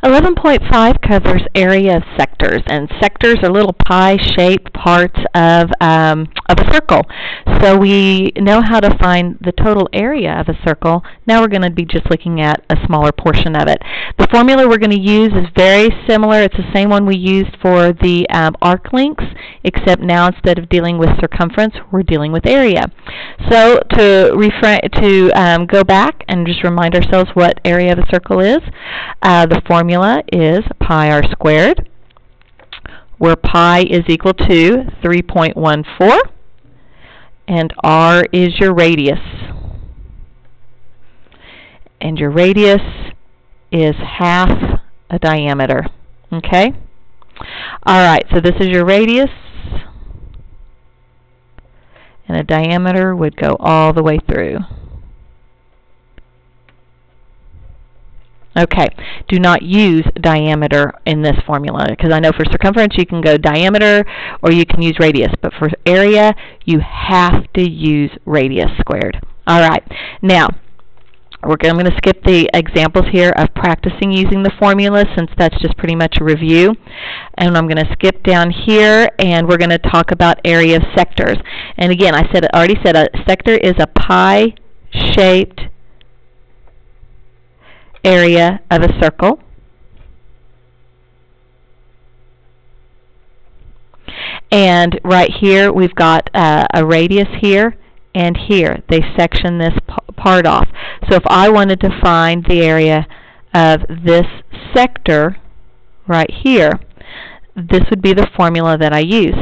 11.5 covers area of sectors, and sectors are little pie-shaped parts of a circle. So we know how to find the total area of a circle. Now we're going to be just looking at a smaller portion of it. The formula we're going to use is very similar. It's the same one we used for the arc lengths, except now instead of dealing with circumference, we're dealing with area. So to go back and just remind ourselves what area of a circle is, the formula is pi r squared, where pi is equal to 3.14, and r is your radius. And your radius is half a diameter. Okay? Alright, so this is your radius, and a diameter would go all the way through. Okay, do not use diameter in this formula, because I know for circumference you can go diameter or you can use radius, but for area you have to use radius squared. Alright, now I'm going to skip the examples here of practicing using the formula, since that's just pretty much a review. And I'm going to skip down here, and we're going to talk about area of sectors. And again, I already said a sector is a pie-shaped area of a circle. And right here we've got a radius here and here. They section this part off. So if I wanted to find the area of this sector right here, this would be the formula that I use.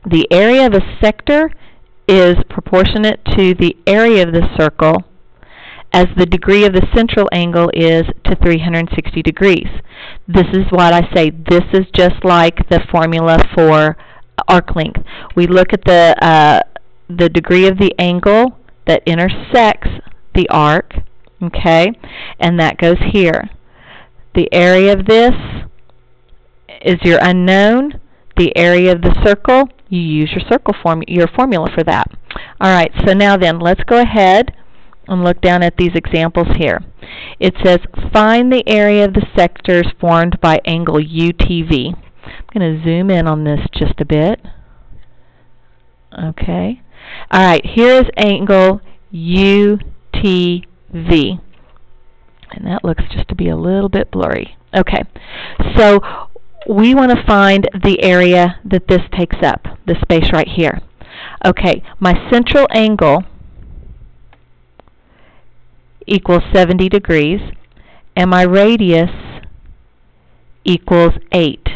The area of a sector is proportionate to the area of the circle as the degree of the central angle is to 360 degrees. This is what I say, this is just like the formula for arc length. We look at the degree of the angle that intersects the arc, okay, and that goes here. The area of this is your unknown. The area of the circle, you use your formula for that. Alright, so now then, let's go ahead and look down at these examples here. It says, find the area of the sectors formed by angle UTV. I'm going to zoom in on this just a bit. Okay. Alright, here is angle UTV. And that looks just to be a little bit blurry. Okay, so we want to find the area that this takes up, the space right here. Okay, my central angle equals 70 degrees, and my radius equals 8.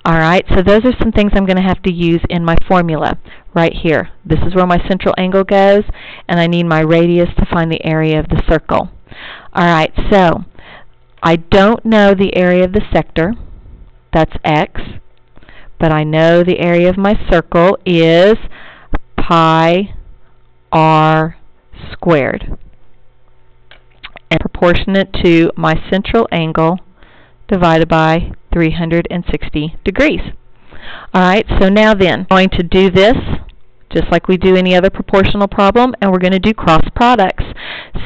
Alright, so those are some things I'm going to have to use in my formula right here. This is where my central angle goes, and I need my radius to find the area of the circle. Alright, so I don't know the area of the sector, that's x, but I know the area of my circle is pi r squared, and proportionate to my central angle divided by 360 degrees. Alright, so now then, I'm going to do this just like we do any other proportional problem, and we're going to do cross products.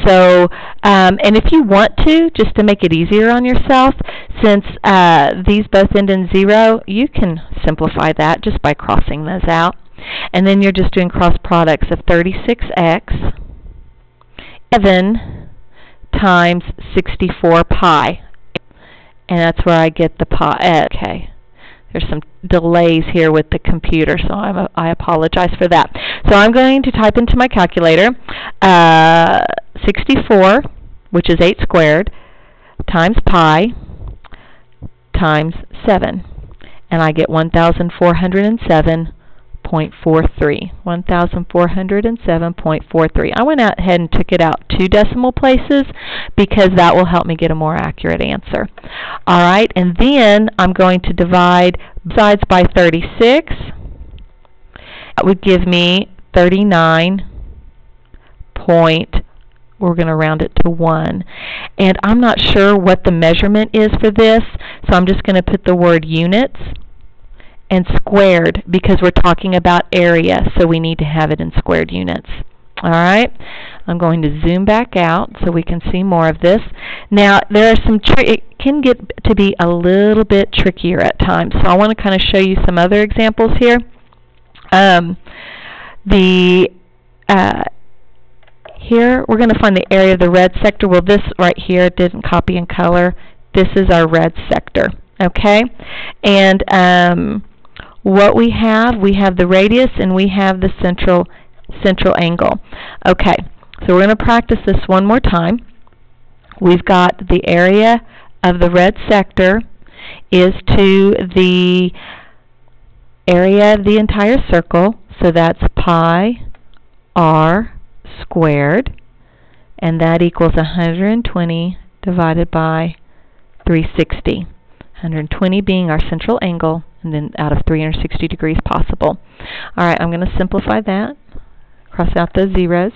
So, and if you want to, just to make it easier on yourself, since these both end in 0, you can simplify that just by crossing those out. And then you're just doing cross products of 36x 7 times 64 pi. And that's where I get the pi. Okay. There's some delays here with the computer, so I apologize for that. So I'm going to type into my calculator 64, which is 8 squared, times pi times 7. And I get 1,407.43. 1,407.43. I went ahead and took it out 2 decimal places because that will help me get a more accurate answer. Alright, and then I'm going to divide sides by 36. That would give me 39 we're going to round it to 1. And I'm not sure what the measurement is for this, so I'm just going to put the word units and squared because we're talking about area, so we need to have it in squared units. Alright, I'm going to zoom back out so we can see more of this. Now, there are some can get to be a little bit trickier at times. So I want to kind of show you some other examples here. Here we're going to find the area of the red sector. Well, this right here didn't copy in color. This is our red sector, okay? And what we have the radius and we have the central angle. Okay, so we're going to practice this one more time. We've got the area of the red sector is to the area of the entire circle, so that's pi r squared, and that equals 120 divided by 360. 120 being our central angle, and then out of 360 degrees possible. All right, I'm going to simplify that. Cross out those zeros.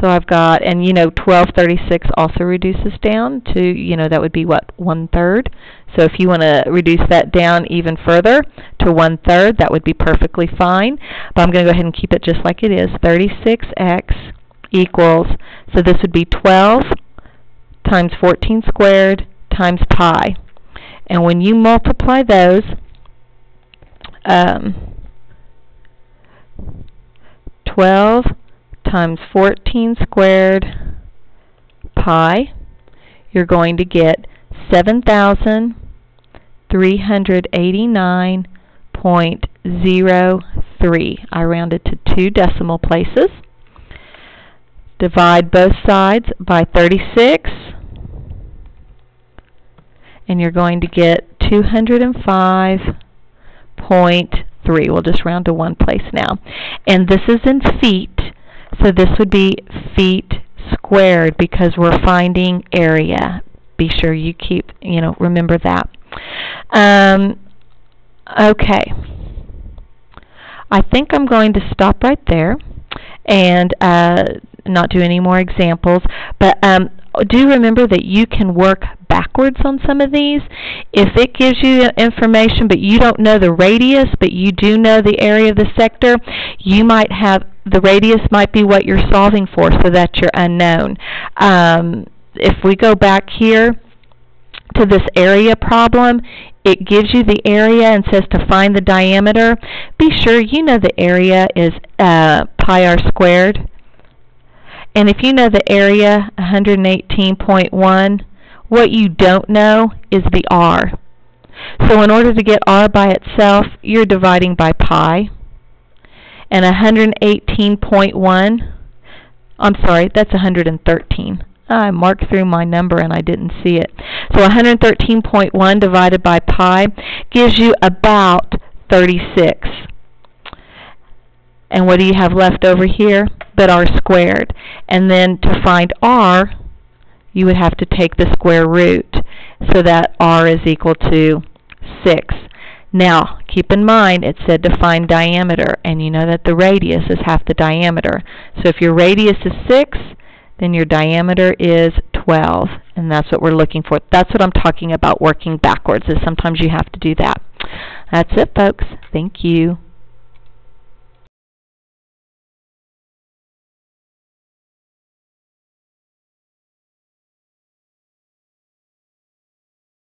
So I've got, and 1236 also reduces down to, that would be what, 1/3. So if you want to reduce that down even further to 1/3, that would be perfectly fine. But I'm going to go ahead and keep it just like it is. 36x equals, so this would be 12 times 14 squared times pi. And when you multiply those, 12 times 14 squared pi, you're going to get 7,389.03. I rounded to 2 decimal places. Divide both sides by 36, and you're going to get 205.3. We'll just round to one place now. And this is in feet, so this would be feet squared because we're finding area. Be sure you keep, remember that. Okay. I think I'm going to stop right there and not do any more examples, but do remember that you can work backwards on some of these. If it gives you information but you don't know the radius, but you do know the area of the sector, you might have, the radius might be what you're solving for, so that's your unknown. If we go back here to this area problem, it gives you the area and says to find the diameter. Be sure you know the area is pi r squared. And if you know the area, 118.1, what you don't know is the r. So in order to get r by itself, you're dividing by pi. And 118.1, I'm sorry, that's 113. I marked through my number and I didn't see it. So 113.1 divided by pi gives you about 36. And what do you have left over here but r squared? And then to find r, you would have to take the square root, so that r is equal to 6. Now, keep in mind it said to find diameter, and you know that the radius is half the diameter. So if your radius is 6, then your diameter is 12, and that's what we're looking for. That's what I'm talking about working backwards, is sometimes you have to do that. That's it, folks. Thank you.